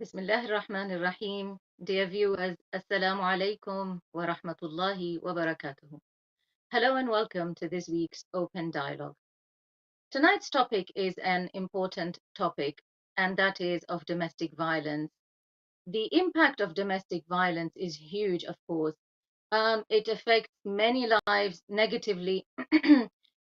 Bismillah ar-Rahman ar-Rahim. Dear viewers, Assalamu alaikum wa rahmatullahi wa barakatuhu. Hello and welcome to this week's Open Dialogue. Tonight's topic is an important topic, and that is of domestic violence. The impact of domestic violence is huge, of course. It affects many lives negatively,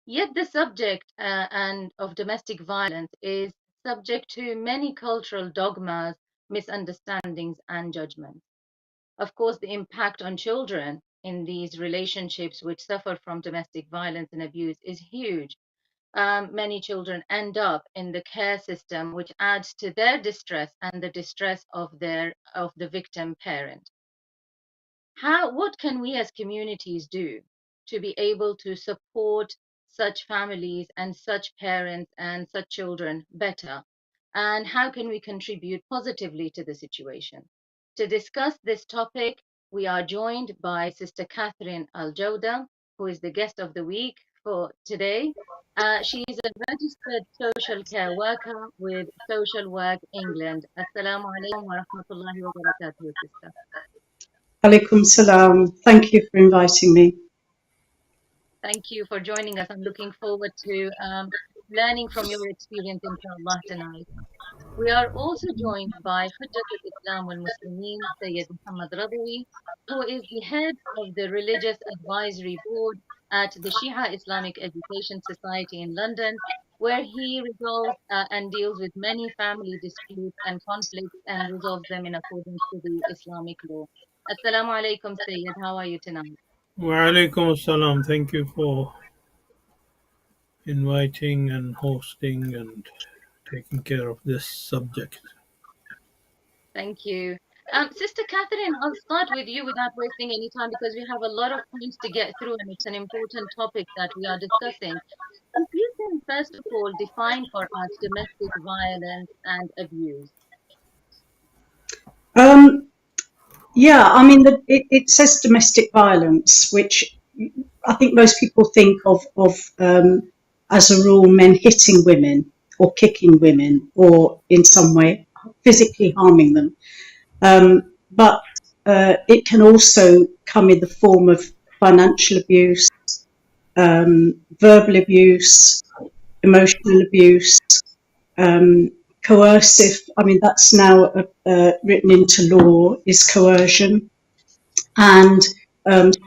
yet the subject and of domestic violence is subject to many cultural dogmas, misunderstandings, and judgments. Of course, the impact on children in these relationships which suffer from domestic violence and abuse is huge. Many children end up in the care system, which adds to their distress and the distress of the victim parent. What can we as communities do to be able to support such families and such parents and such children better? And how can we contribute positively to the situation? To discuss this topic, we are joined by Sister Catherine Al-Jawdah, who is the guest of the week for today. She is a registered social care worker with Social Work England. Assalamu alaikum wa rahmatullahi wa barakatuh, sister. Alaikum salam. Thank you for inviting me. Thank you for joining us. I'm looking forward to learning from your experience, inshallah, tonight. We are also joined by Hujjat al-Islam wal-Muslimin, Syed Mohammad Razavi, who is the head of the Religious Advisory Board at the Shia Islamic Education Society in London, where he resolves and deals with many family disputes and conflicts and resolves them in accordance to the Islamic law. Assalamu alaikum, Syed. How are you tonight? Wa alaikum assalam. Thank you for inviting and hosting and taking care of this subject. Thank you. Sister Catherine, I'll start with you without wasting any time because we have a lot of points to get through and it's an important topic that we are discussing. If you can, first of all, define for us domestic violence and abuse. It says domestic violence, which I think most people think of as a rule men hitting women or kicking women or in some way physically harming them. But it can also come in the form of financial abuse, verbal abuse, emotional abuse, coercive. I mean, that's now written into law, is coercion, and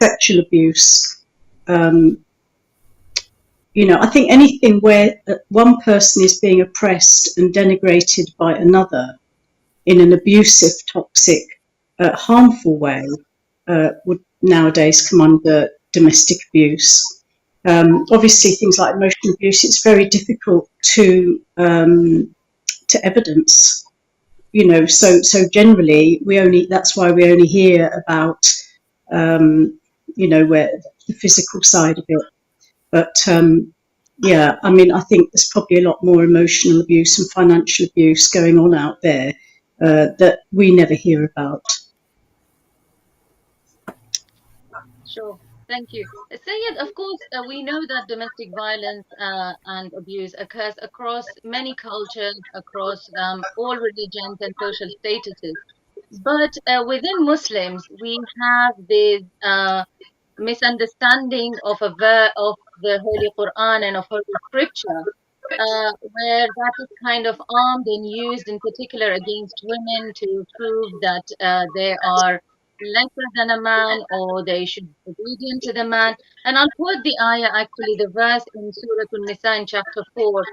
sexual abuse. I think anything where one person is being oppressed and denigrated by another in an abusive, toxic, harmful way would nowadays come under domestic abuse. Obviously, things like emotional abuse, it's very difficult to evidence. So generally that's why we only hear about where the physical side of it. But I think there's probably a lot more emotional abuse and financial abuse going on out there that we never hear about. Sure. Thank you. Sayed, of course, we know that domestic violence and abuse occurs across many cultures, across all religions and social statuses. But within Muslims, we have this misunderstanding of the Holy Quran and of Holy Scripture, where that is kind of armed and used in particular against women to prove that they are lesser than a man or they should be obedient to the man. And I'll quote the ayah, actually, the verse in Surah An-Nisa in chapter 4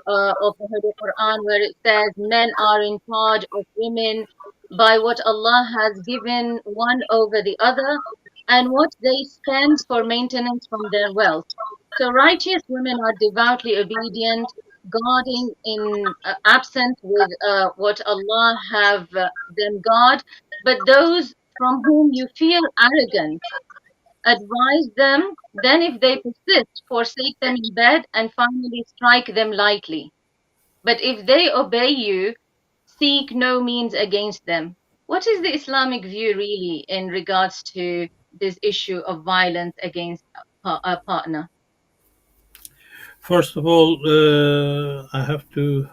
of the Holy Quran, where it says, men are in charge of women by what Allah has given one over the other and what they spend for maintenance from their wealth. So righteous women are devoutly obedient, guarding in absence with what Allah have them guard. But those from whom you feel arrogant, advise them, then if they persist, forsake them in bed and finally strike them lightly. But if they obey you, seek no means against them. What is the Islamic view really in regards to this issue of violence against a partner? First of all, I have to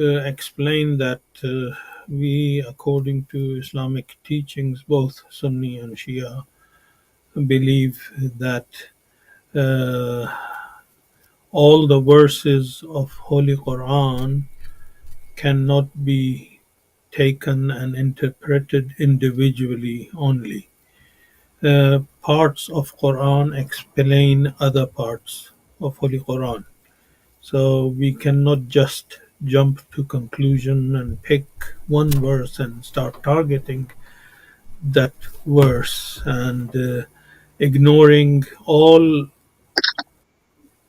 explain that we, according to Islamic teachings, both Sunni and Shia, believe that uh, all the verses of Holy Quran cannot be taken and interpreted individually only. Parts of Quran explain other parts of Holy Quran. So we cannot just jump to conclusion and pick one verse and start targeting that verse and ignoring all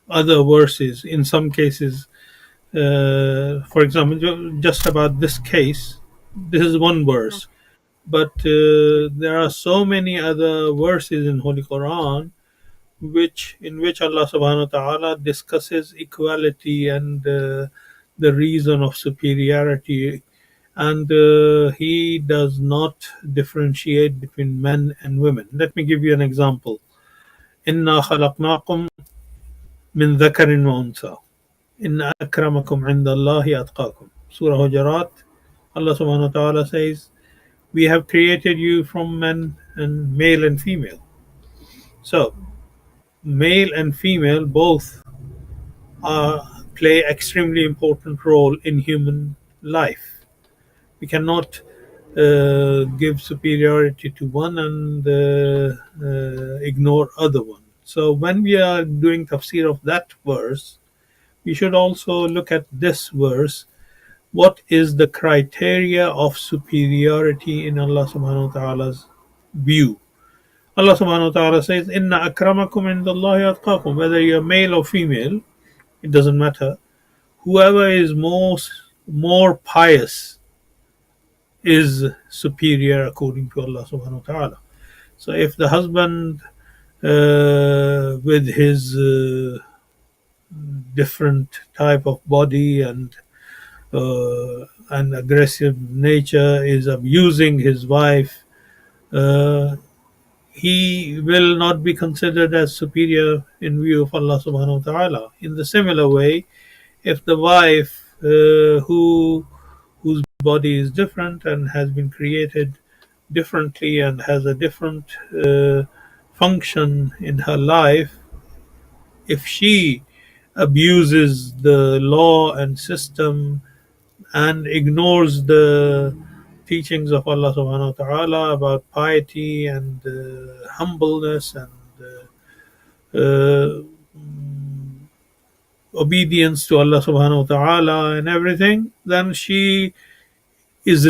other verses. In some cases, for example, just about this case, this is one verse, but there are so many other verses in Holy Quran in which Allah Subhanahu wa Taala discusses equality and the reason of superiority, and He does not differentiate between men and women. Let me give you an example. إنا خلقناكم من ذكر وأنثى إن أكرمكم عند الله أتقاكم. Surah Hujurat. Allah Subhanahu wa Taala says, "We have created you from men and male and female." So male and female both play extremely important role in human life. We cannot give superiority to one and ignore other one. So when we are doing tafsir of that verse, we should also look at this verse. What is the criteria of superiority in Allah Subhanahu wa Taala's view? Allah Subhanahu wa Taala says, "Inna akramakum indallahi atqakum." Whether you're male or female, it doesn't matter. Whoever is more pious is superior according to Allah Subhanahu wa Taala. So if the husband with his different type of body and aggressive nature is abusing his wife, he will not be considered as superior in view of Allah Subhanahu wa Taala. In the similar way, if the wife whose body is different and has been created differently and has a different function in her life, if she abuses the law and system and ignores the teachings of Allah Subhanahu wa Taala about piety and humbleness and uh, obedience to Allah Subhanahu wa Taala and everything, then she is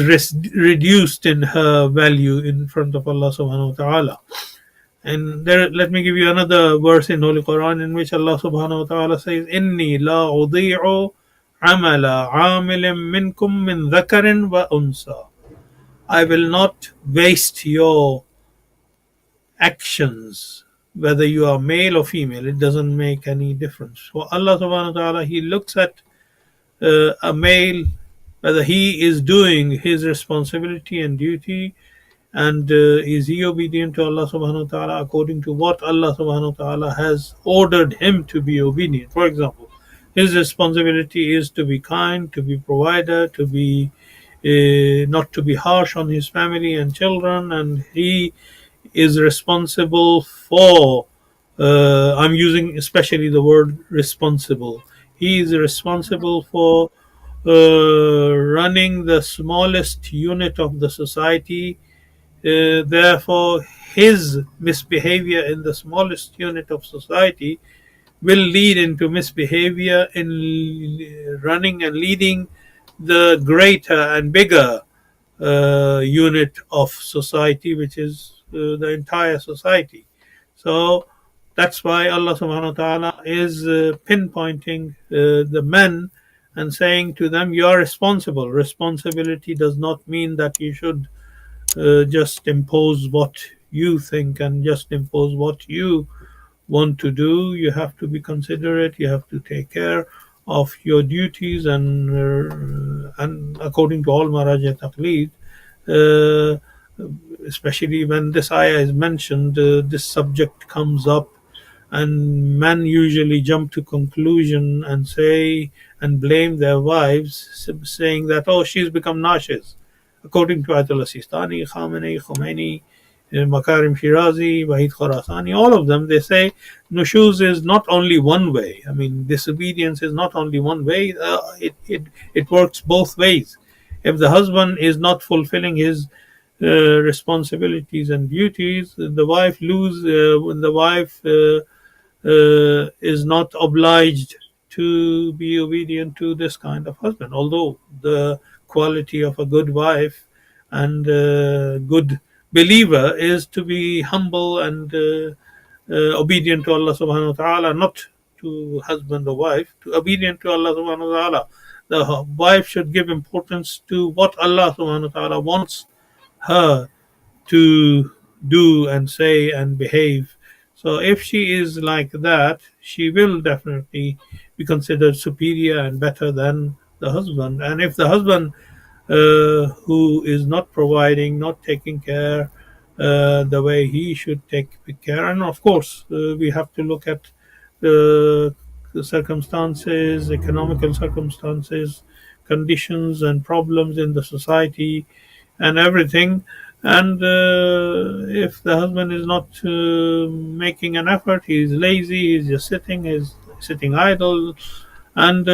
reduced in her value in front of Allah Subhanahu wa Taala. And there, let me give you another verse in Holy Quran in which Allah Subhanahu wa Taala says, "Inni la udhi'u amala amilin minkum min dhakarin wa unsa." I will not waste your actions, whether you are male or female. It doesn't make any difference. So Allah Subhanahu wa Taala, He looks at a male, whether he is doing his responsibility and duty, and is he obedient to Allah Subhanahu wa Taala according to what Allah Subhanahu wa Taala has ordered him to be obedient. For example, his responsibility is to be kind, to be provider, to be not to be harsh on his family and children, and he is responsible for. I'm using especially the word responsible. He is responsible for running the smallest unit of the society. Therefore, his misbehavior in the smallest unit of society will lead into misbehavior in running and leading the greater and bigger unit of society, which is the entire society. So that's why Allah Subhanahu wa Taala is pinpointing the men and saying to them, "You are responsible." Responsibility does not mean that you should just impose what you think and just impose what you want to do. You have to be considerate. You have to take care of your duties, and according to all Maraja Taqleed, uh, especially when this ayah is mentioned, this subject comes up, and men usually jump to conclusion and say and blame their wives, saying that, oh, she's become nauseous. according to Ayatollah Sistani, Khamenei, Khomeini, Makarim Shirazi, Wahid Khorasani, all of them, they say nushuz is not only one way. I mean, disobedience is not only one way. It works both ways. If the husband is not fulfilling his responsibilities and duties, the wife when the wife is not obliged to be obedient to this kind of husband. Although the quality of a good wife and good believer is to be humble and obedient to Allah subhanahu wa ta'ala, not to husband or wife, to obedient to Allah subhanahu wa ta'ala. The wife should give importance to what Allah subhanahu wa ta'ala wants her to do and say and behave. So if she is like that, she will definitely be considered superior and better than the husband. And if the husband who is not providing, not taking care the way he should take care, and of course we have to look at the circumstances, economical circumstances, conditions and problems in the society and everything. And if the husband is not making an effort, he's lazy, he's just he's sitting idle, and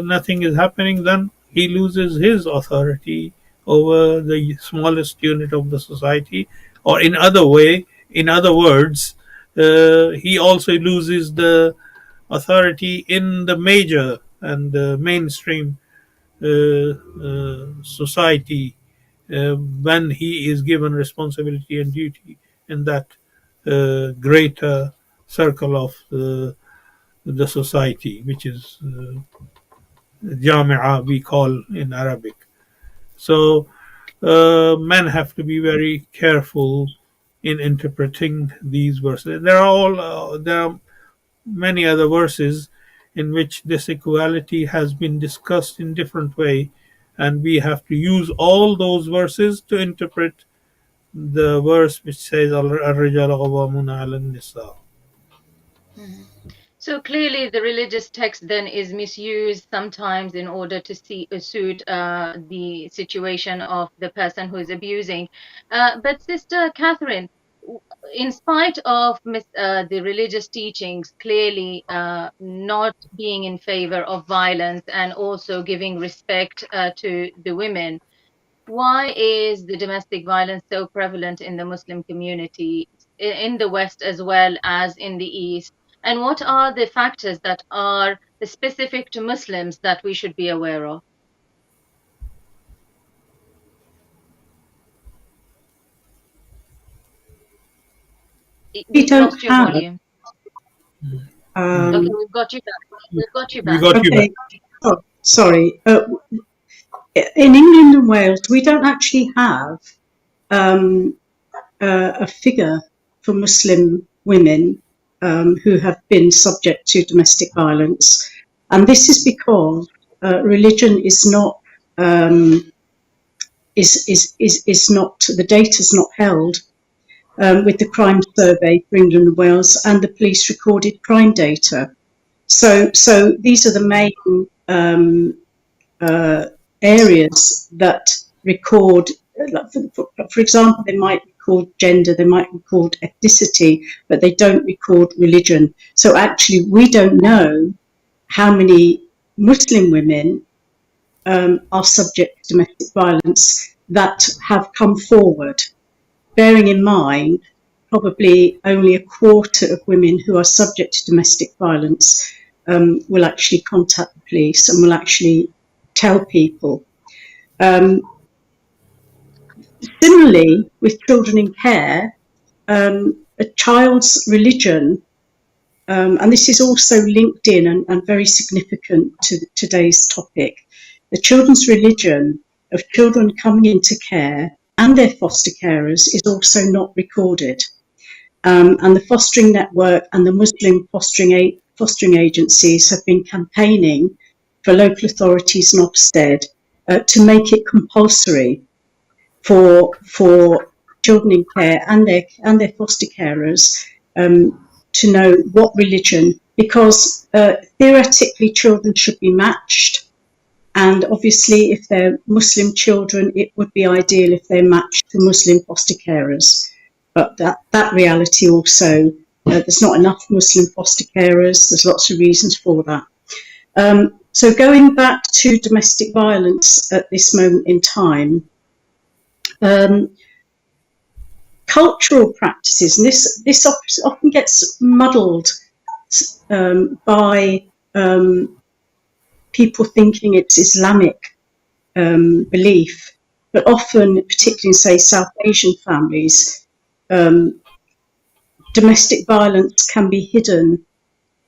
nothing is happening, then he loses his authority over the smallest unit of the society. Or in other words, he also loses the authority in the major and mainstream society when he is given responsibility and duty in that greater circle of the society, which is Jami'ah, we call in Arabic. So men have to be very careful in interpreting these verses. There are many other verses in which this equality has been discussed in different way, and we have to use all those verses to interpret the verse which says Ar-Rijalu Qawwamuna 'ala an-Nisa. Mhm. So clearly, the religious text then is misused sometimes in order to suit the situation of the person who is abusing. But Sister Catherine, in spite of the religious teachings clearly not being in favor of violence and also giving respect to the women, why is the domestic violence so prevalent in the Muslim community, in the West as well as in the East? And what are the factors that are specific to Muslims that we should be aware of? We We've don't lost your have. volume. Okay, Um, we've got you back. We've got you We back. got you back. okay. Oh, sorry. In England and Wales, we don't actually have a figure for Muslim women who have been subject to domestic violence, and this is because religion is not is not, the data is not held with the crime survey for England and Wales and the police recorded crime data. So these are the main areas that record. For example, they might record gender, they might record ethnicity, but they don't record religion. So actually, we don't know how many Muslim women are subject to domestic violence that have come forward, bearing in mind probably only a quarter of women who are subject to domestic violence will actually contact the police and will actually tell people. Similarly, with children in care, a child's religion, and this is also linked in and very significant to today's topic, the children's religion of children coming into care and their foster carers is also not recorded. And the fostering network and the Muslim fostering agencies have been campaigning for local authorities in Ofsted to make it compulsory for children in care and their foster carers to know what religion, because theoretically children should be matched, And obviously, if they're Muslim children, it would be ideal if they're matched to Muslim foster carers. But that reality also, there's not enough Muslim foster carers. There's lots of reasons for that. So going back to domestic violence at this moment in time, cultural practices, and this often gets muddled by people thinking it's Islamic belief, but often, particularly in, say, South Asian families, domestic violence can be hidden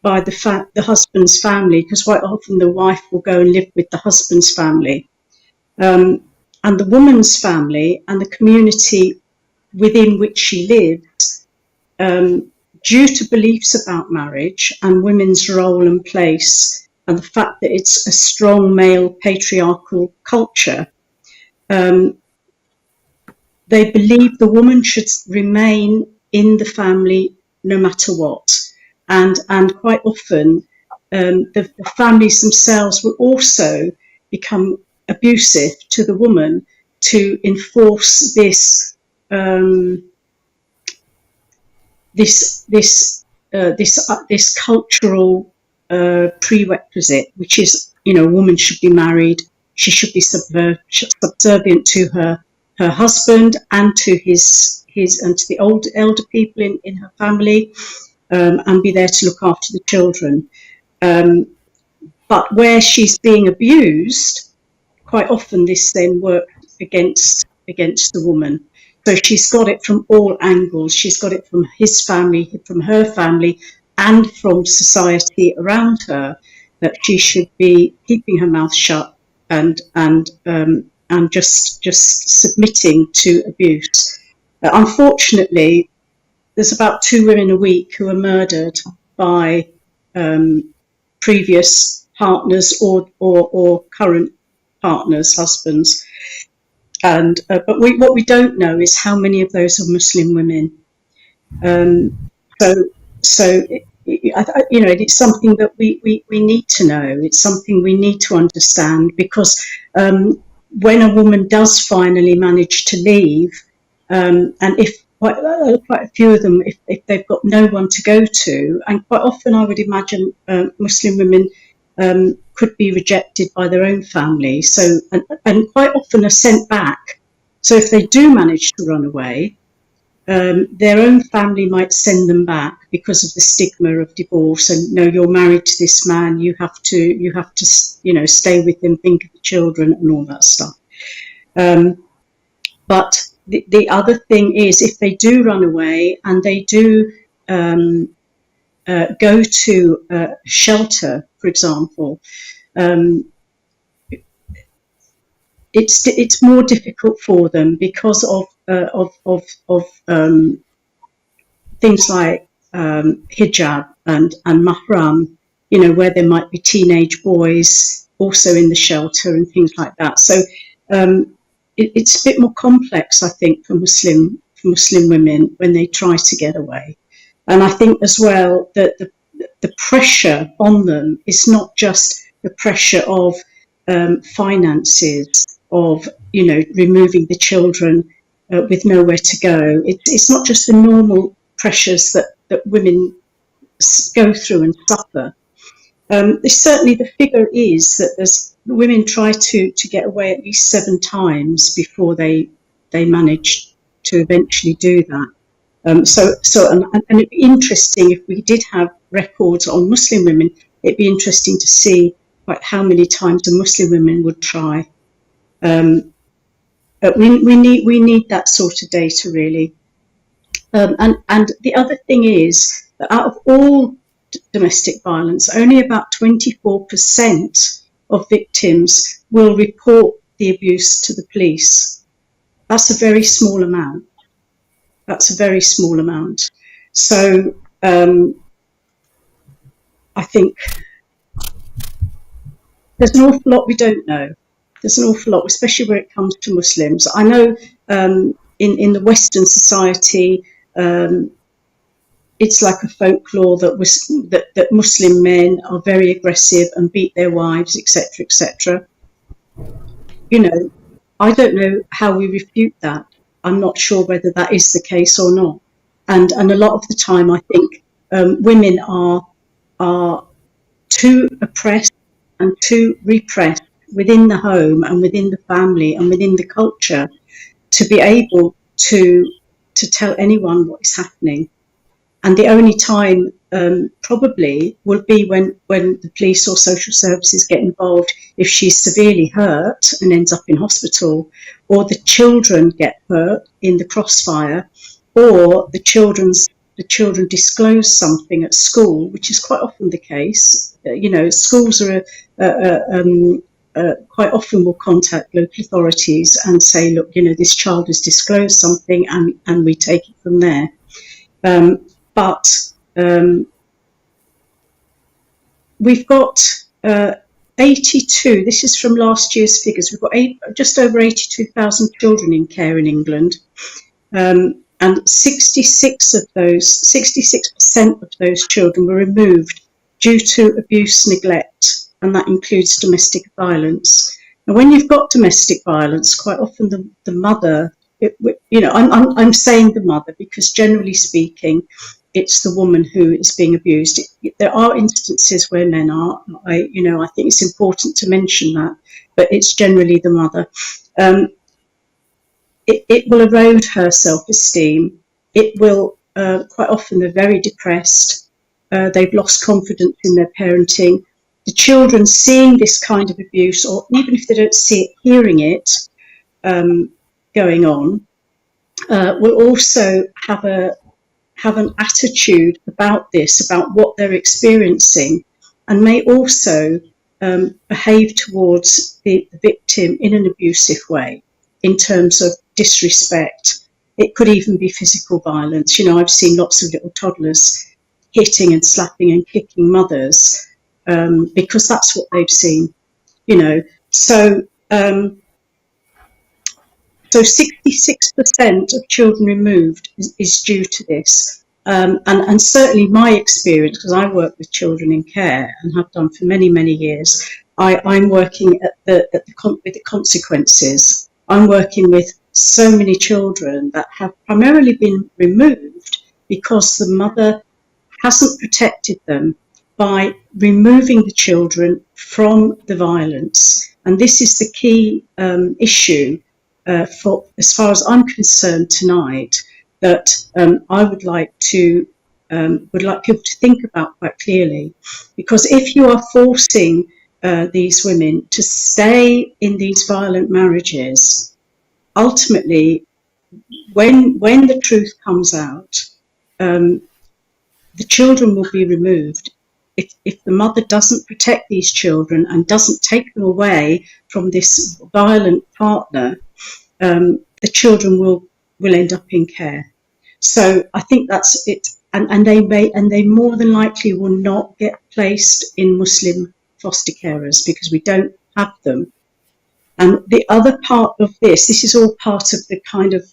by the husband's family, because quite often the wife will go and live with the husband's family. And the woman's family and the community within which she lives, due to beliefs about marriage and women's role and place, and the fact that it's a strong male patriarchal culture, they believe the woman should remain in the family no matter what. And quite often, the families themselves will also become abusive to the woman to enforce this cultural prerequisite, which is, a woman should be married, she should be subservient to her husband and to his and to the elder people in her family, and be there to look after the children. But where she's being abused, quite often this then works against the woman. So she's got it from all angles. She's got it from his family, from her family, and from society around her, that she should be keeping her mouth shut and just submitting to abuse. Unfortunately, there's about 2 women a week who are murdered by previous partners or current partners, husbands. And but what we don't know is how many of those are Muslim women. So it's something that we need to know. It's something we need to understand, because when a woman does finally manage to leave, and if quite a few of them, if they've got no one to go to, and quite often I would imagine Muslim women could be rejected by their own family, and quite often are sent back. So if they do manage to run away, their own family might send them back because of the stigma of divorce, and no, you're married to this man, you have to stay with him, think of the children and all that stuff. But the other thing is, if they do run away and they do go to shelter, for example, it's more difficult for them because of things like hijab and mahram, where there might be teenage boys also in the shelter and things like that. So it's a bit more complex, I think, for Muslim women when they try to get away. And I think as well that the pressure on them is not just the pressure of finances, of removing the children with nowhere to go. It's not just the normal pressures that women go through and suffer. Certainly the figure is that women try to get away at least 7 times before they manage to eventually do that. So it'd be interesting if we did have records on Muslim women. It'd be interesting to see how many times a Muslim woman would try. But we need that sort of data, really. And the other thing is that out of all domestic violence, only about 24% of victims will report the abuse to the police. That's a very small amount. So I think there's an awful lot we don't know. There's an awful lot, especially when it comes to Muslims. I know in the Western society, it's like a folklore that Muslim men are very aggressive and beat their wives, etc., etc. You know, I don't know how we refute that. I'm not sure whether that is the case or not. And a lot of the time, I think women are too oppressed and too repressed within the home and within the family and within the culture to be able to tell anyone what is happening. And the only time probably will be when the police or social services get involved if she's severely hurt and ends up in hospital, or the children get hurt in the crossfire, or the children disclose something at school, which is quite often the case. Schools are quite often will contact local authorities and say, look, this child has disclosed something, and we take it from there. But we've got 82, this is from last year's figures, we've got just over 82,000 children in care in England, and 66% of those children were removed due to abuse, neglect, and that includes domestic violence. And when you've got domestic violence, quite often the mother, I'm saying the mother because generally speaking, it's the woman who is being abused. There are instances where men are. I think it's important to mention that, but it's generally the mother. It will erode her self-esteem. It will, quite often they're very depressed. They've lost confidence in their parenting. The children seeing this kind of abuse, or even if they don't see it, hearing it going on, will also have an attitude about this, about what they're experiencing, and may also behave towards the victim in an abusive way in terms of disrespect. It could even be physical violence. I've seen lots of little toddlers hitting and slapping and kicking mothers because that's what they've seen. So 66% of children removed is due to this. And certainly my experience, because I work with children in care and have done for many, many years, I'm working with the consequences. I'm working with so many children that have primarily been removed because the mother hasn't protected them by removing the children from the violence. And this is the key issue for, as far as I'm concerned tonight, that I would like people to think about quite clearly, because if you are forcing these women to stay in these violent marriages, ultimately, when the truth comes out, the children will be removed. If the mother doesn't protect these children and doesn't take them away from this violent partner, the children will end up in care. So I think that's it, and they more than likely will not get placed in Muslim foster carers because we don't have them. And the other part of this is all part of the kind of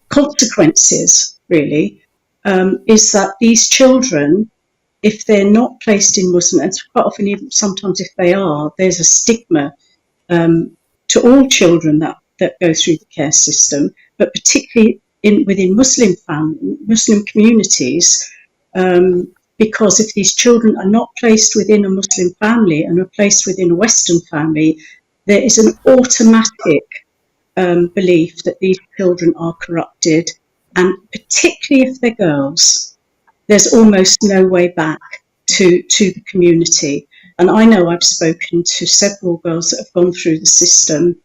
consequences, really, is that these children, if they're not placed in Muslim, and quite often even sometimes if they are, there's a stigma to all children that go through the care system, but particularly within Muslim communities, because if these children are not placed within a Muslim family and are placed within a Western family, there is an automatic belief that these children are corrupted, and particularly if they're girls, there's almost no way back to the community. And I know I've spoken to several girls that have gone through the system,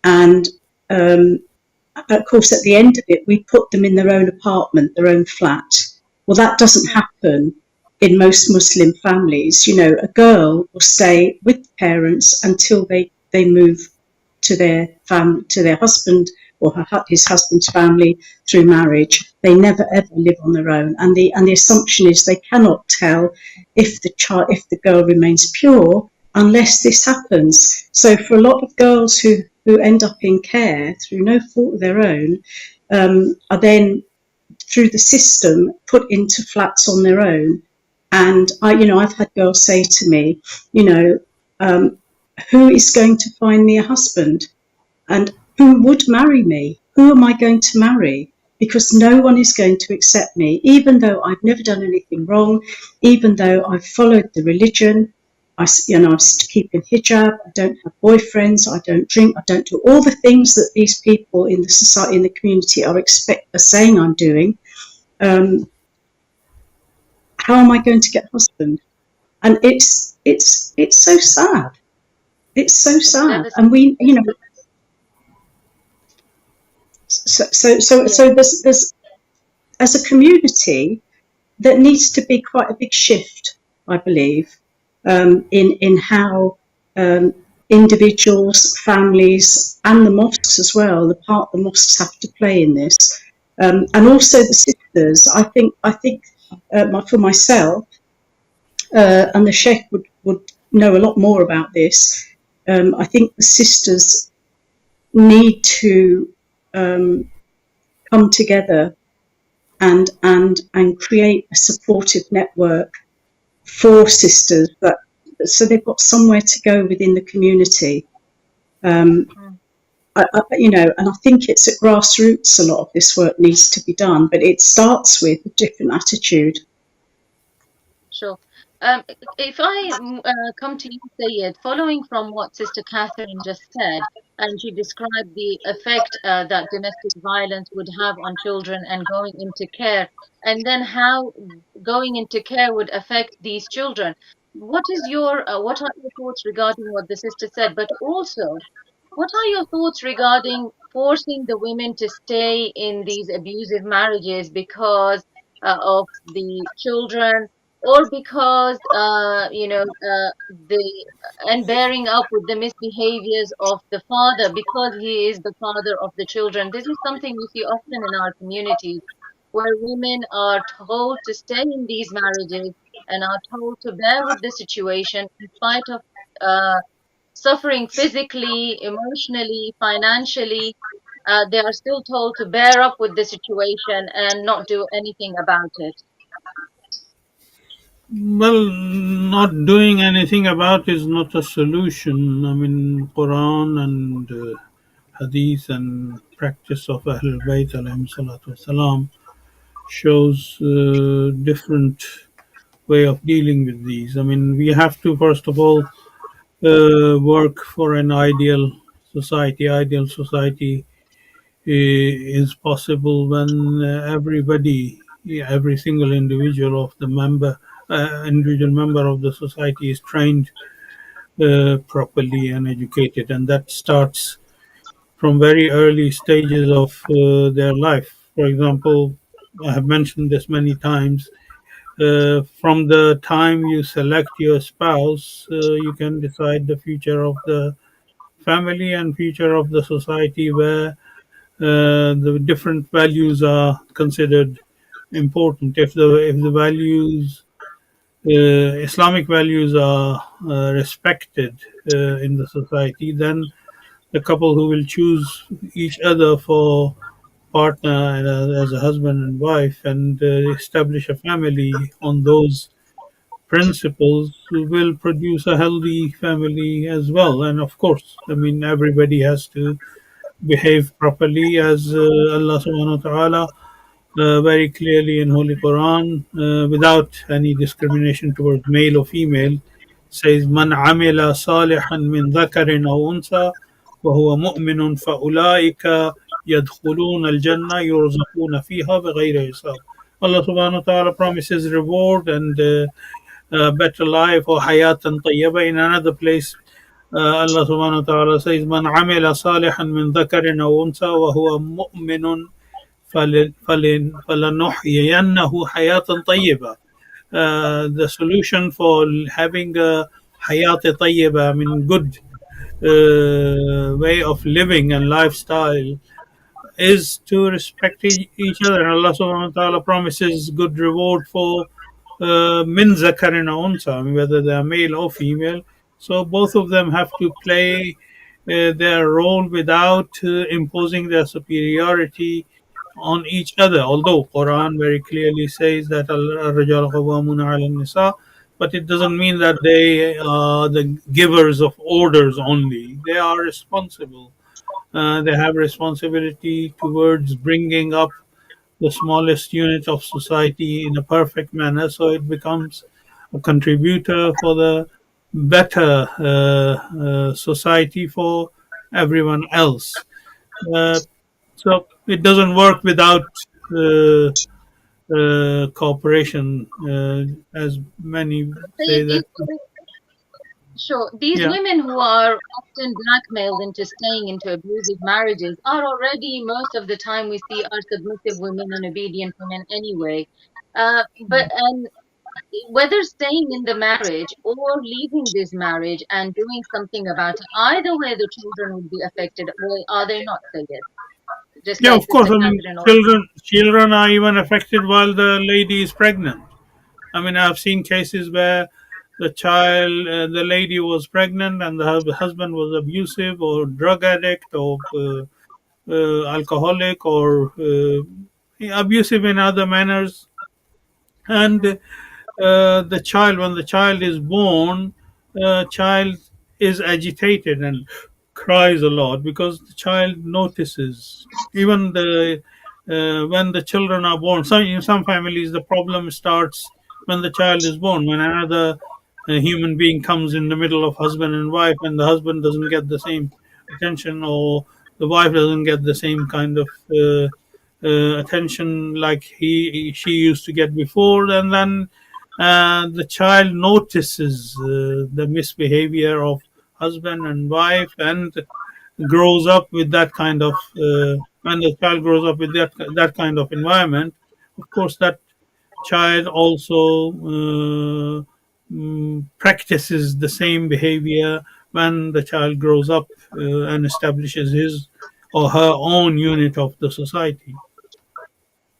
and of course at the end of it we put them in their own apartment, their own flat. Well, that doesn't happen in most Muslim families. A girl will stay with the parents until they move to their family, to their husband or his husband's family through marriage. They never ever live on their own, and the assumption is they cannot tell if the girl remains pure unless this happens. So for a lot of girls who end up in care through no fault of their own, are then through the system put into flats on their own. And I've had girls say to me, who is going to find me a husband? And who would marry me? Who am I going to marry? Because no one is going to accept me, even though I've never done anything wrong, even though I've followed the religion. I'm keeping hijab. I don't have boyfriends. I don't drink. I don't do all the things that these people in the society, in the community, are saying I'm doing. How am I going to get a husband? And it's so sad. It's so sad. And we, so there's as a community, there needs to be quite a big shift, I believe, in how individuals, families, and the mosques as well, the part the mosques have to play in this, and also the sisters. I think for myself, and the Sheikh would know a lot more about this. I think the sisters need to come together and create a supportive network for sisters, so they've got somewhere to go within the community. And I think it's at grassroots a lot of this work needs to be done, but it starts with a different attitude. Sure. If I come to you, Syed, following from what Sister Catherine just said, and she described the effect that domestic violence would have on children and going into care, and then how going into care would affect these children. What are your thoughts regarding what the sister said? But also, what are your thoughts regarding forcing the women to stay in these abusive marriages because of the children, or because the and bearing up with the misbehaviors of the father because he is the father of the children? This is something we see often in our communities, where women are told to stay in these marriages and are told to bear with the situation in spite of suffering physically, emotionally, financially. They are still told to bear up with the situation and not do anything about it. Well, not doing anything about is not a solution. I mean, Quran and Hadith and practice of Ahlebait alayhim salatu wasalam shows different way of dealing with these. I mean, we have to first of all work for an ideal society. Ideal society is possible when everybody, every single individual member of the society is trained properly and educated, and that starts from very early stages of their life. For example, I have mentioned this many times. From the time you select your spouse, you can decide the future of the family and future of the society, where the different values are considered important. If the values, Islamic values, are respected in the society, then the couple who will choose each other for partner as a husband and wife and establish a family on those principles will produce a healthy family as well. And of course, I mean, everybody has to behave properly, as Allah subhanahu wa ta'ala very clearly in Holy Quran, without any discrimination towards male or female, says, "Man amila salihan min dhakarin aw unsa, wa huwa mu'minun fa ulaika yadkhulun al-jannah yurzaquna fiha bighayri hisab." Allah subhanahu wa ta'ala promises reward and better life, or hayatan tayyiba. In another place, Allah subhanahu wa ta'ala says, "Man amila salihan min dhakarin aw unsa, wa huwa mu'minun فَلَنُحْيِيَنَّهُ حَيَاةً طَيِّبَةً." The solution for having a hayat tayyiba, I mean good way of living and lifestyle, is to respect each other. And Allah subhanahu wa ta'ala promises good reward for min zakarin or unsa, I mean, whether they are male or female. So both of them have to play their role without imposing their superiority on each other. Although Quran very clearly says that al-rajal qawwamuna 'ala an-nisa, but it doesn't mean that they are the givers of orders only. They are responsible. They have responsibility towards bringing up the smallest unit of society in a perfect manner, so it becomes a contributor for the better society for everyone else. Uh, so it doesn't work without uh, cooperation, as many Say say these that. Sure. These Yeah, women who are often blackmailed into staying into abusive marriages are already, most of the time we see, are submissive women and obedient women anyway. But and whether staying in the marriage or leaving this marriage and doing something about it, either way the children would be affected, or are they not, Sayed? Just yeah, like of course. Sister I mean, Catherine also. children are even affected while the lady is pregnant. I mean, I've seen cases where the lady was pregnant, and the husband was abusive or drug addict or alcoholic or abusive in other manners, and the child, when the child is born, child is agitated and cries a lot because the child notices. Even the when the children are born, in some families the problem starts when the child is born, when another human being comes in the middle of husband and wife, and the husband doesn't get the same attention, or the wife doesn't get the same kind of attention like she used to get before, and then the child notices the misbehavior of husband and wife, and grows up with that kind of when the child grows up with that kind of environment. Of course, that child also practices the same behavior when the child grows up and establishes his or her own unit of the society.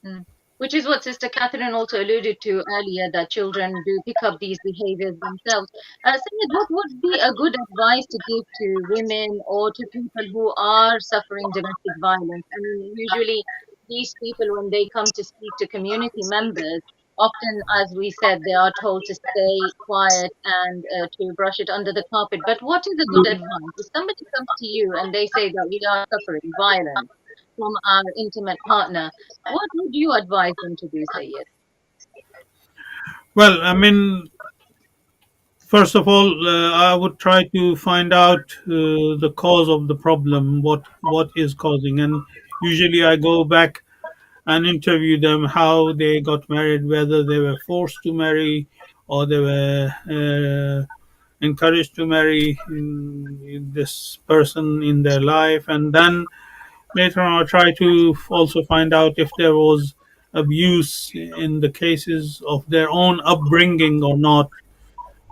Mm. Which is what Sister Catherine also alluded to earlier, that children do pick up these behaviors themselves. Syed, what would be a good advice to give to women or to people who are suffering domestic violence? I mean, usually these people, when they come to speak to community members, often, as we said, they are told to stay quiet and to brush it under the carpet. But what is a good advice? If somebody comes to you and they say that we are suffering violence from our intimate partner, what would you advise them to do, Sayyid? Well, I mean, first of all, I would try to find out the cause of the problem, what is causing, and usually I go back and interview them how they got married, whether they were forced to marry or they were encouraged to marry this person in their life, and then later on I try to also find out if there was abuse in the cases of their own upbringing or not.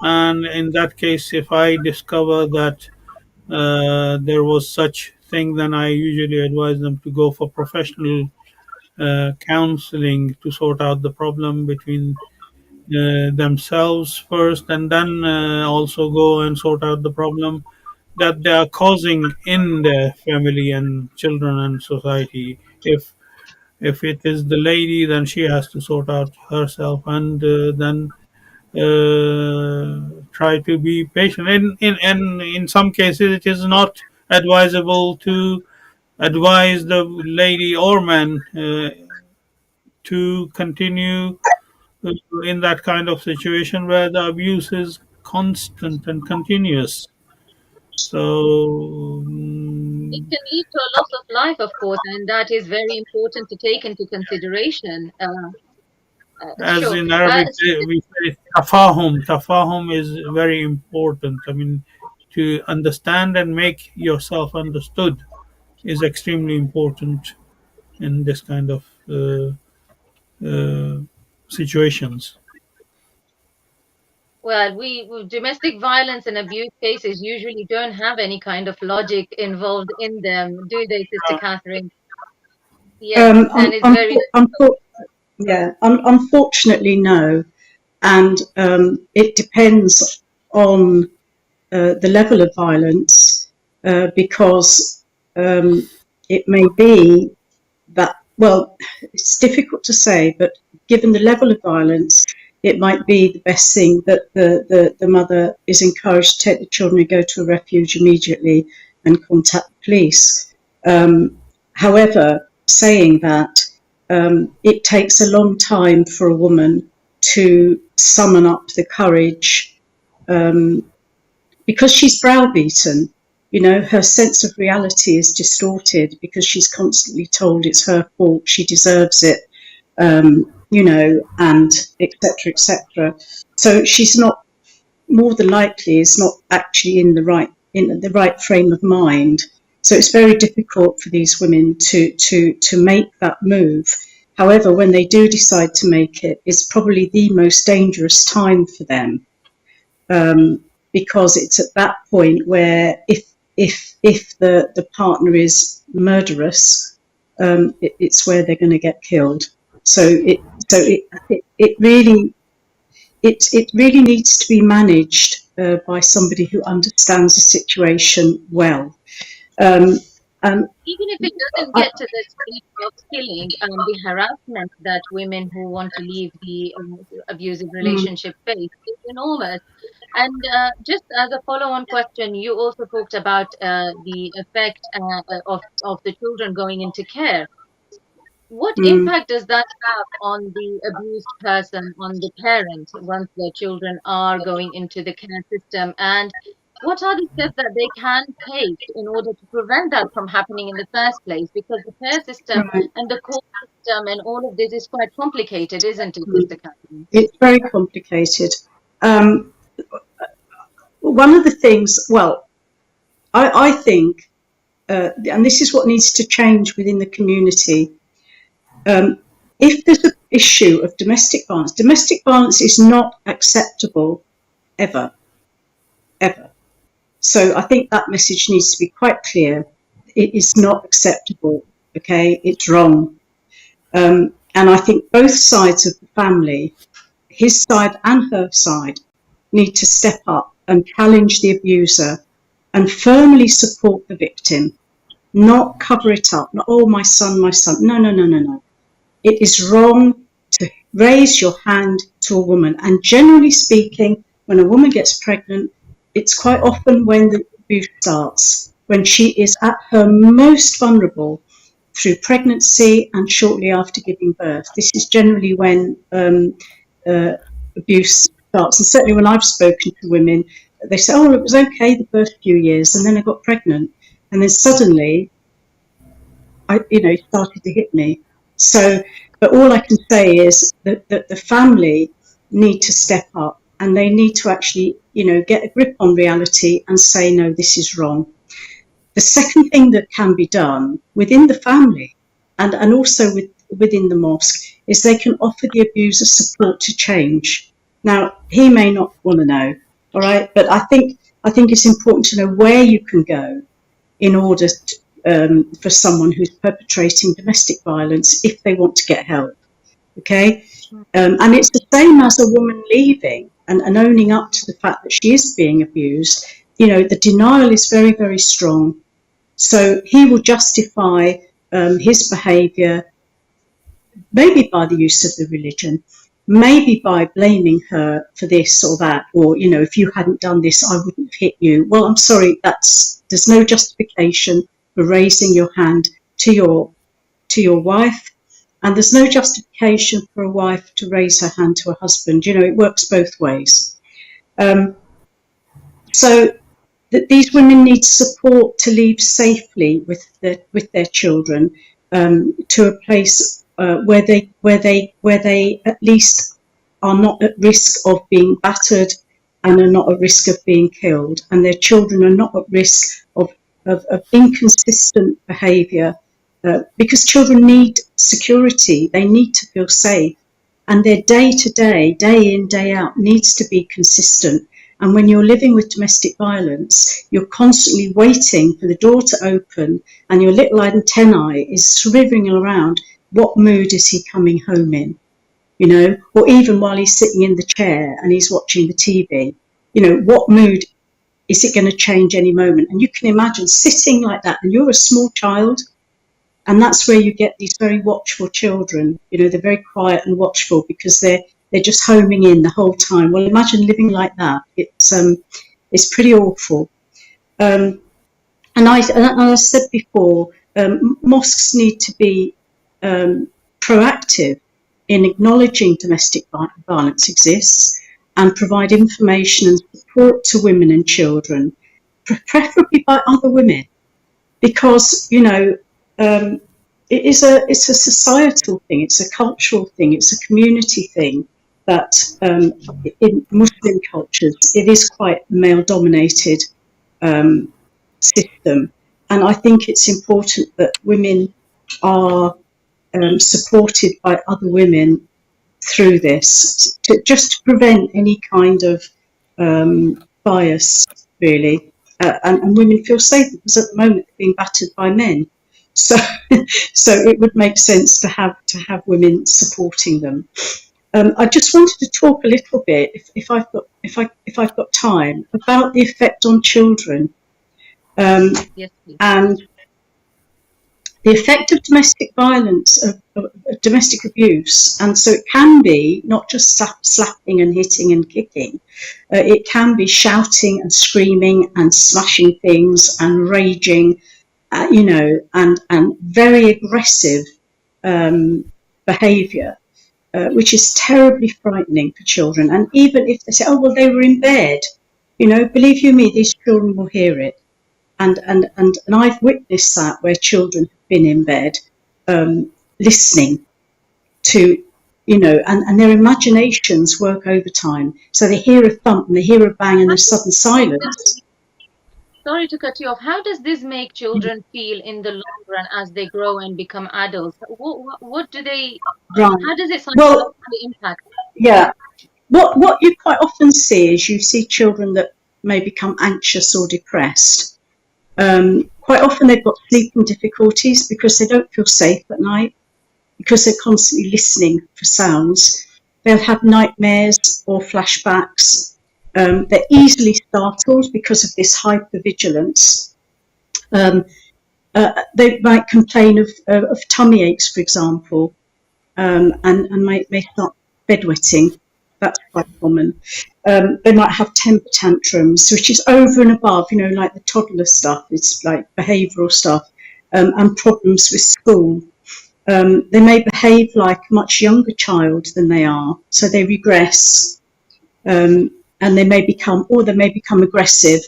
And in that case, if I discover that there was such thing, then I usually advise them to go for professional counseling to sort out the problem between themselves first, and then also go and sort out the problem that they are causing in their family and children and society. If it is the lady, then she has to sort out herself, and then try to be patient. In some cases, it is not advisable to advise the lady or man to continue in that kind of situation where the abuse is constant and continuous. So, It can lead to a loss of life, of course, and that is very important to take into consideration. as Sure. in Arabic, we say tafahum. Tafahum is very important. I mean, to understand and make yourself understood is extremely important in this kind of uh, situations. Well, domestic violence and abuse cases usually don't have any kind of logic involved in them, do they, Sister Catherine? Yes, Um, and un- it's very unfor- unfor- yeah, unfortunately, no. And it depends on the level of violence because it may be that, well, it's difficult to say, but given the level of violence, it might be the best thing that the mother is encouraged to take the children and go to a refuge immediately and contact the police. However, saying that, it takes a long time for a woman to summon up the courage, because she's browbeaten. You know, her sense of reality is distorted because she's constantly told it's her fault, she deserves it, you know, and etc., etc. So she's not, more than likely, is not actually in the right frame of mind. So it's very difficult for these women to make that move. However, when they do decide to make it, it's probably the most dangerous time for them, because it's at that point where if the partner is murderous, it's where they're going to get killed. So it really needs to be managed by somebody who understands the situation well. Even if it doesn't get to the stage of killing, the harassment that women who want to leave the abusive relationship face is enormous. And just as a follow-on question, you also talked about the effect of the children going into care. What impact does that have on the abused person, on the parent, once their children are going into the care system? And what are the steps that they can take in order to prevent that from happening in the first place? Because the care system Right. and the court system and all of this is quite complicated, isn't it, Mr. Catherine? It's very complicated. One of the things, well, I think, and this is what needs to change within the community. If there's an issue of domestic violence is not acceptable ever, ever. So I think that message needs to be quite clear. It is not acceptable, okay? It's wrong. And I think both sides of the family, his side and her side, need to step up and challenge the abuser and firmly support the victim, not cover it up. Not, oh, my son, my son. No, no, no, no, no. It is wrong to raise your hand to a woman. And generally speaking, when a woman gets pregnant, it's quite often when the abuse starts, when she is at her most vulnerable through pregnancy and shortly after giving birth. This is generally when abuse starts. And certainly when I've spoken to women, they say, oh, it was okay the first few years, and then I got pregnant. And then suddenly, it started to hit me. So, but all I can say is that the family need to step up, and they need to actually, get a grip on reality and say, no, this is wrong. The second thing that can be done within the family and also within the mosque is they can offer the abuser support to change. Now, he may not want to know, all right, but I think it's important to know where you can go in order for someone who's perpetrating domestic violence if they want to get help, okay? And it's the same as a woman leaving and owning up to the fact that she is being abused. The denial is very, very strong. So he will justify his behaviour maybe by the use of the religion, maybe by blaming her for this or that, or, if you hadn't done this, I wouldn't have hit you. Well, I'm sorry, there's no justification for raising your hand to your wife, and there's no justification for a wife to raise her hand to a husband. It works both ways. So that these women need support to leave safely with their children to a place where they at least are not at risk of being battered and are not at risk of being killed, and their children are not at risk of inconsistent behaviour, because children need security, they need to feel safe, and their day-to-day, day in, day out needs to be consistent. And when you're living with domestic violence, you're constantly waiting for the door to open and your little antennae is slithering around. What mood is he coming home in? Or even while he's sitting in the chair and he's watching the TV, what mood is it going to change any moment? And you can imagine sitting like that, and you're a small child, and that's where you get these very watchful children. They're very quiet and watchful because they're they're just homing in the whole time. Well, imagine living like that. It's pretty awful. And I said before, mosques need to be proactive in acknowledging domestic violence exists and provide information and support to women and children, preferably by other women, because it's a societal thing, it's a cultural thing, it's a community thing that in Muslim cultures it is quite male-dominated system, and I think it's important that women are supported by other women through this, just to prevent any kind of bias, really, and women feel safe, because at the moment they're being battered by men. So, so it would make sense to have women supporting them. I just wanted to talk a little bit, if I've got time, about the effect on children. Yes, please. And the effect of domestic violence, of domestic abuse, and so it can be not just slapping and hitting and kicking, it can be shouting and screaming and smashing things and raging, and very aggressive behaviour, which is terribly frightening for children. And even if they say, oh, well, they were in bed, believe you me, these children will hear it. And I've witnessed that, where children have been in bed listening to, and their imaginations work overtime. So they hear a thump and they hear a bang and there's sudden silence. Sorry to cut you off. How does this make children feel in the long run as they grow and become adults? What do they, Right. How does it psychologically impact? Yeah. What you quite often see is you see children that may become anxious or depressed. Quite often they've got sleeping difficulties because they don't feel safe at night, because they're constantly listening for sounds. They'll have nightmares or flashbacks. They're easily startled because of this hypervigilance. They might complain of tummy aches, for example, and may start bedwetting. That's quite common. They might have temper tantrums, which is over and above, like the toddler stuff. It's like behavioural stuff, and problems with school. They may behave like a much younger child than they are, so they regress, and they may become aggressive,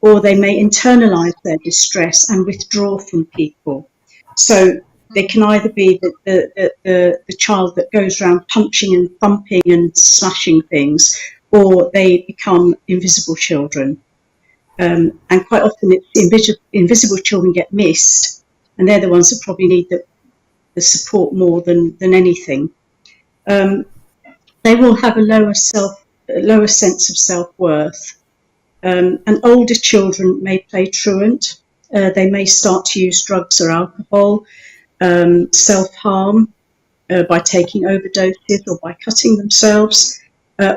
or they may internalise their distress and withdraw from people. So they can either be the child that goes around punching and thumping and smashing things, or they become invisible children. And quite often it's invisible children get missed, and they're the ones that probably need the support more than anything. They will have a lower sense of self-worth. And older children may play truant. They may start to use drugs or alcohol, self-harm by taking overdoses or by cutting themselves,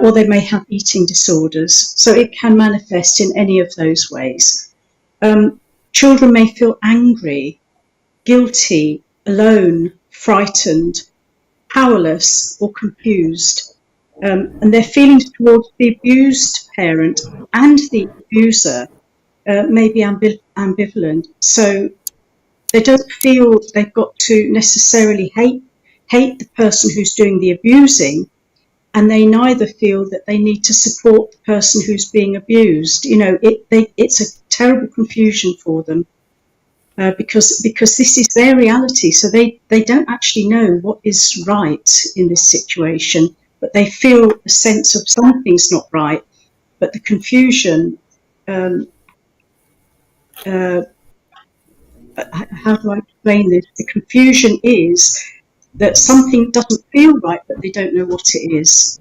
or they may have eating disorders. So it can manifest in any of those ways. Children may feel angry, guilty, alone, frightened, powerless, or confused. And their feelings towards the abused parent and the abuser may be ambivalent. So they don't feel they've got to necessarily hate the person who's doing the abusing, and they neither feel that they need to support the person who's being abused. It's a terrible confusion for them, because this is their reality. So they don't actually know what is right in this situation, but they feel a sense of something's not right. But the confusion, how do I explain this? The confusion is that something doesn't feel right, but they don't know what it is.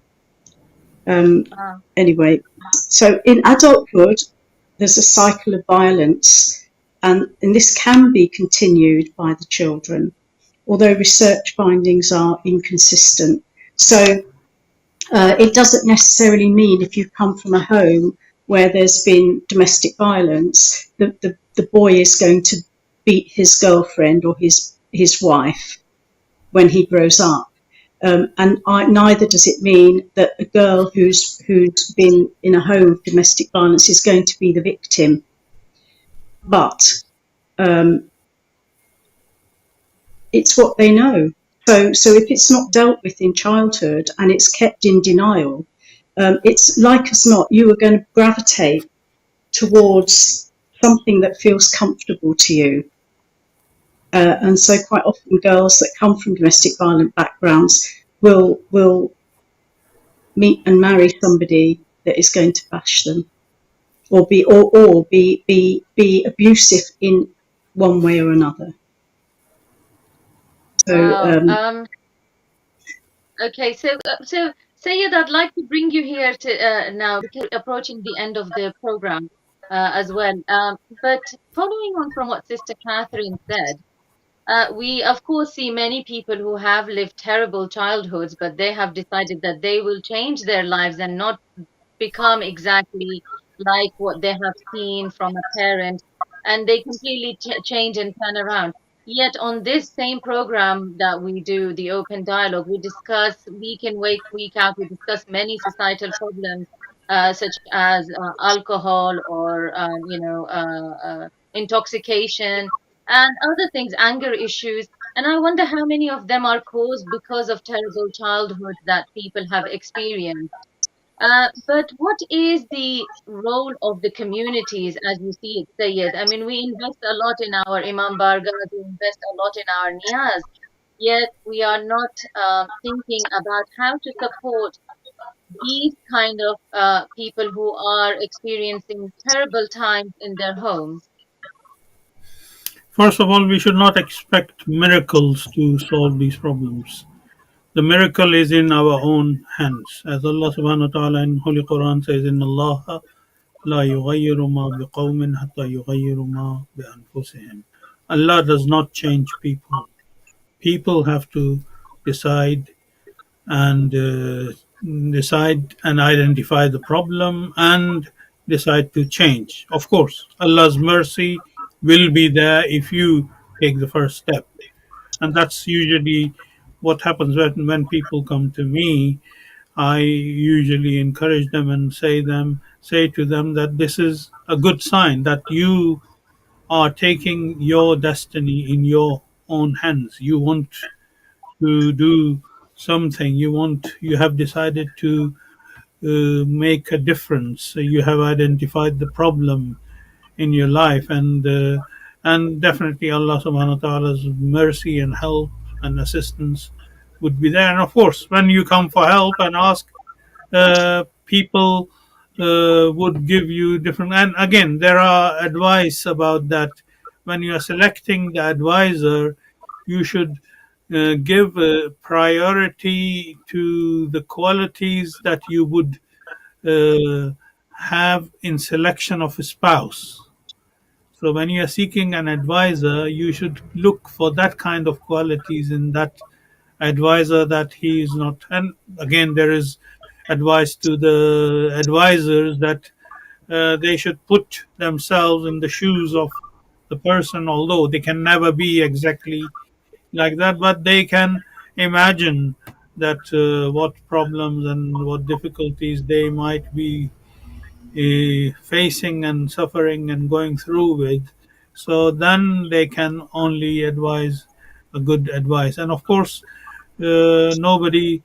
Anyway, so in adulthood, there's a cycle of violence, and this can be continued by the children, although research findings are inconsistent. So it doesn't necessarily mean if you've come from a home where there's been domestic violence, the boy is going to beat his girlfriend or his wife when he grows up. Neither does it mean that a girl who's been in a home of domestic violence is going to be the victim. But it's what they know. So if it's not dealt with in childhood and it's kept in denial, it's like as not you are going to gravitate towards something that feels comfortable to you. And so quite often girls that come from domestic violent backgrounds will meet and marry somebody that is going to bash them or be abusive in one way or another. So Wow. Okay, so Sayed, I'd like to bring you here to now because we're approaching the end of the program as well. But following on from what Sister Catherine said, we of course see many people who have lived terrible childhoods, but they have decided that they will change their lives and not become exactly like what they have seen from a parent, and they completely change and turn around. Yet on this same program that we do, the open dialogue, we discuss week in, week out, we discuss many societal problems, such as alcohol or intoxication and other things, anger issues. And I wonder how many of them are caused because of terrible childhood that people have experienced. But what is the role of the communities as you see it, Sayed? I mean, we invest a lot in our Imam Bargas, we invest a lot in our Niyaz, yet we are not thinking about how to support these kind of people who are experiencing terrible times in their homes. First of all, we should not expect miracles to solve these problems. The miracle is in our own hands. As Allah subhanahu wa ta'ala in Holy Quran says, in Allah la yughayyiru ma biqawmin hatta yughayyiru ma bi anfusihim. Allah does not change people. People have to decide and decide and identify the problem and decide to change. Of course, Allah's mercy will be there if you take the first step. And that's usually what happens when people come to me. I usually encourage them and say to them that this is a good sign that you are taking your destiny in your own hands. You want to do something. You have decided to make a difference. So you have identified the problem in your life, and definitely Allah Subhanahu wa Taala's mercy and help and assistance would be there. And of course, when you come for help and ask, people would give you different. And again, there are advice about that. When you are selecting the advisor, you should give priority to the qualities that you would uh, have in selection of a spouse. So when you are seeking an advisor, you should look for that kind of qualities in that advisor, that he is not. And again, there is advice to the advisors that they should put themselves in the shoes of the person, although they can never be exactly like that, but they can imagine that what problems and what difficulties they might be facing and suffering and going through with. So then they can only advise a good advice. And of course, nobody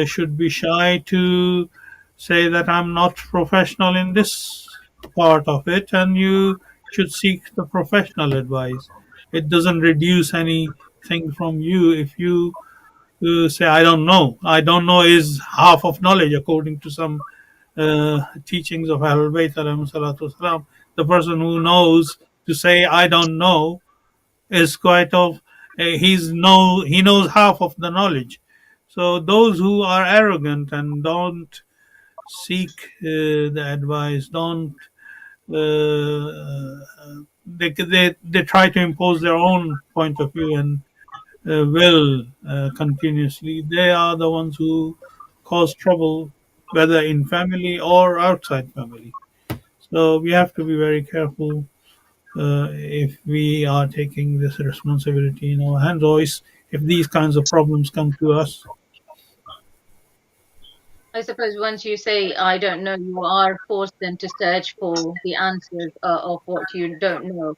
should be shy to say that I'm not professional in this part of it, and you should seek the professional advice. It doesn't reduce anything from you if you say, I don't know. I don't know is half of knowledge, according to some teachings of Ahlebait. The person who knows to say, I don't know, is quite of he knows half of the knowledge. So those who are arrogant and don't seek the advice, don't they try to impose their own point of view and will continuously. They are the ones who cause trouble, whether in family or outside family. So we have to be very careful if we are taking this responsibility in our hands, or if these kinds of problems come to us. I suppose once you say, I don't know, you are forced then to search for the answers of what you don't know.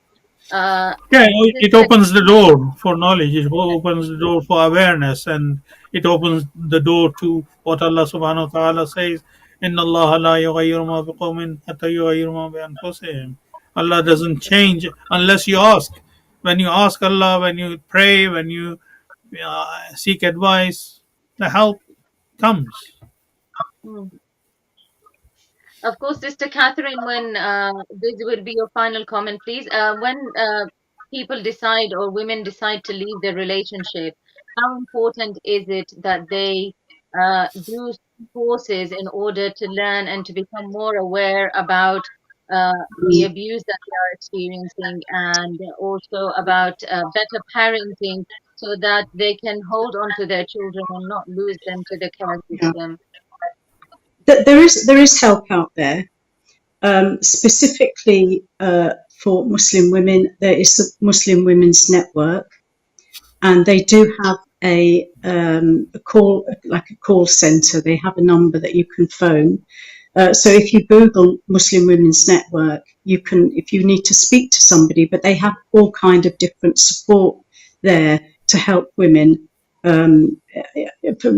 Uh, Yeah, this it opens the door for knowledge. It opens the door for awareness, and it opens the door to what Allah Subhanahu wa Taala says. Inna Allah la yughayyiru ma biqawmin hatta yughayyiru ma bi anfusihim. Allah doesn't change unless you ask. When you ask Allah, when you pray, when you seek advice, the help comes. Hmm. Of course, Sister Catherine, when this will be your final comment, please. When people decide or women decide to leave their relationship, how important is it that they do courses in order to learn and to become more aware about the abuse that they are experiencing, and also about better parenting so that they can hold on to their children and not lose them to the care Yeah. system? There is help out there. Specifically for Muslim women, there is the Muslim Women's Network, and they do have a call, like a call center. They have a number that you can phone. So if you Google Muslim Women's Network, you can, if you need to speak to somebody, but they have all kind of different support there to help women for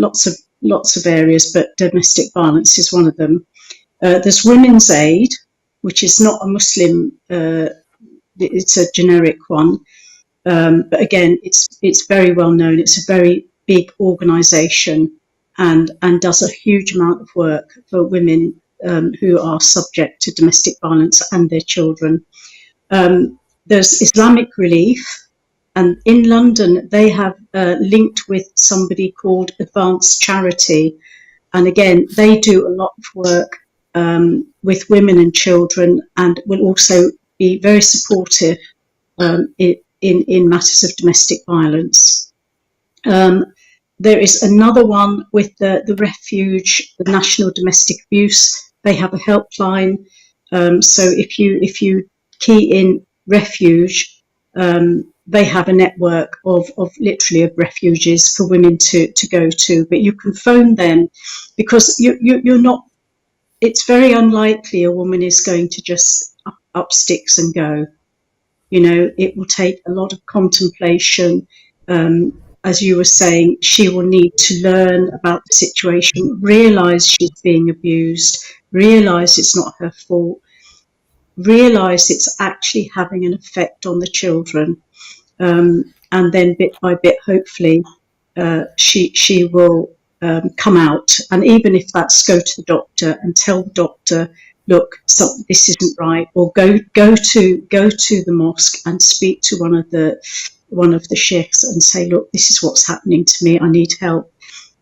lots of areas, but domestic violence is one of them. There's Women's Aid, which is not a Muslim, it's a generic one. But again, it's very well known. It's a very big organisation and does a huge amount of work for women who are subject to domestic violence and their children. There's Islamic Relief, and in London they have linked with somebody called Advanced Charity, and again they do a lot of work with women and children, and will also be very supportive in matters of domestic violence. There is another one with the Refuge, the National Domestic Abuse. They have a helpline. So if you key in Refuge, they have a network of literally of refuges for women to go to. But you can phone them because you're not. It's very unlikely a woman is going to just up sticks and go. You know, it will take a lot of contemplation. As you were saying, she will need to learn about the situation, realise she's being abused, realise it's not her fault, realise it's actually having an effect on the children, and then bit by bit, hopefully, she will come out. And even if that's go to the doctor and tell the doctor, look, this isn't right, or go to the mosque and speak to one of the sheikhs and say, look, this is what's happening to me, I need help.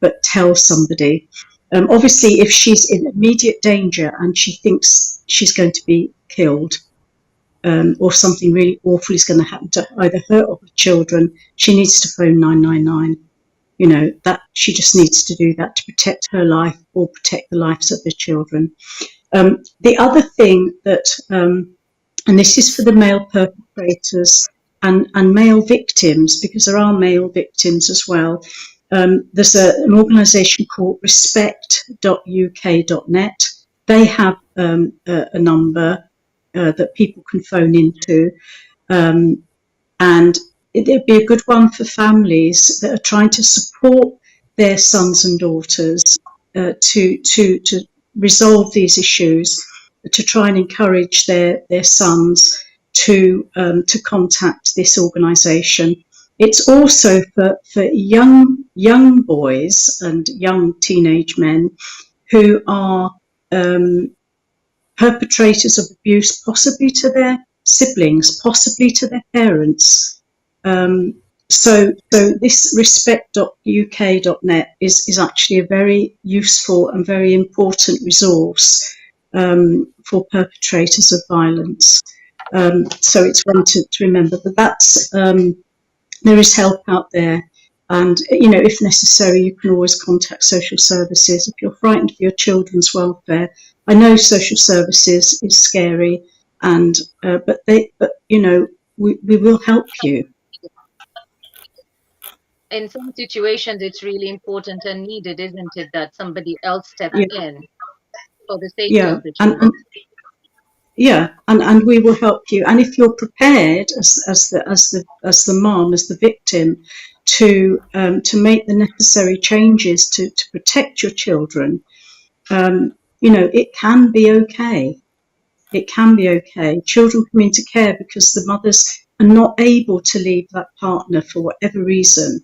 But tell somebody. Obviously, if she's in immediate danger and she thinks she's going to be killed, or something really awful is going to happen to either her or her children, she needs to phone 999. You know, that she just needs to do that to protect her life or protect the lives of the children. The other thing that, and this is for the male perpetrators and male victims, because there are male victims as well. There's an organisation called respect.uk.net. They have a number that people can phone into, and it'd be a good one for families that are trying to support their sons and daughters to resolve these issues, to try and encourage their sons to contact this organisation. It's also for young boys and young teenage men who are perpetrators of abuse, possibly to their siblings, possibly to their parents. So this respect.uk.net is actually a very useful and very important resource for perpetrators of violence. So it's one to remember. But that's there is help out there, and you know, if necessary, you can always contact social services if you're frightened for your children's welfare. I know social services is scary, and but you know, we will help you. in some situations, it's really important and needed, isn't it, that somebody else steps Yeah, in for the safety yeah, of the children? yeah, and we will help you. And if you're prepared as the mom, as the victim, to make the necessary changes to protect your children, it can be okay. It can be okay. Children come into care because the mothers are not able to leave that partner for whatever reason.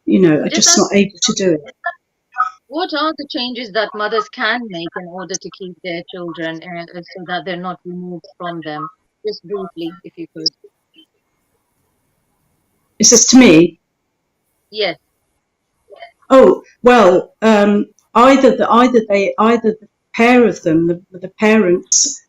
Are Just just ask, not able to do it. what are the changes that mothers can make in order to keep their children so that they're not removed from them? Just briefly, if you could. Is this to me? Yes. Oh well, either the pair of them, the parents,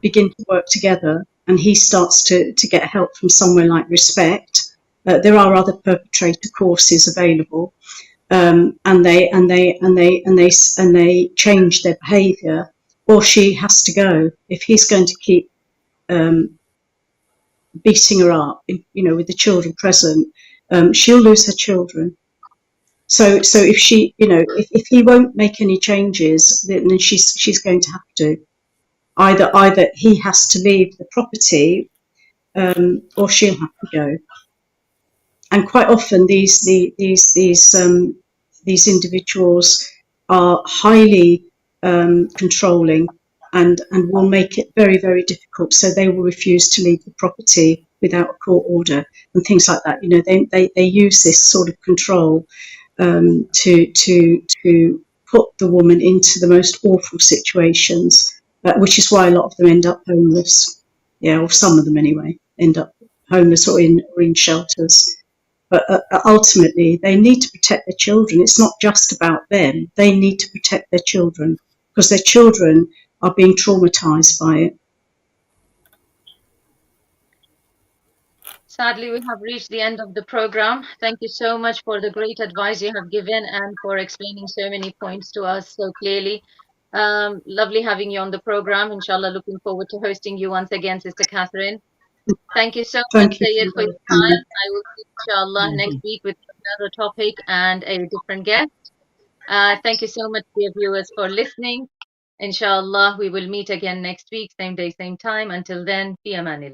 begin to work together, and he starts to get help from somewhere like Respect. There are other perpetrator courses available, and they change their behaviour, or she has to go if he's going to keep beating her up, with the children present. She'll lose her children. So if if he won't make any changes, then she's going to have to either he has to leave the property, or she'll have to go. And quite often these individuals are highly controlling, and will make it very, very difficult. So they will refuse to leave the property without a court order and things like that. They use this sort of control to put the woman into the most awful situations, which is why a lot of them end up homeless. Yeah, or some of them anyway end up homeless or in shelters. But ultimately, they need to protect their children. It's not just about them. They need to protect their children because their children are being traumatized by it. Sadly, we have reached the end of the program. Thank you so much for the great advice you have given and for explaining so many points to us so clearly. Lovely having you on the program. Inshallah, looking forward to hosting you once again, Sister Catherine. Thank you so much, Thank you Syed, for for your welcoming time. me. I will see you, inshallah, next week with another topic and a different guest. Thank you so much, dear viewers, for listening. Inshallah, we will meet again next week, same day, same time. Until then, fi amanillah.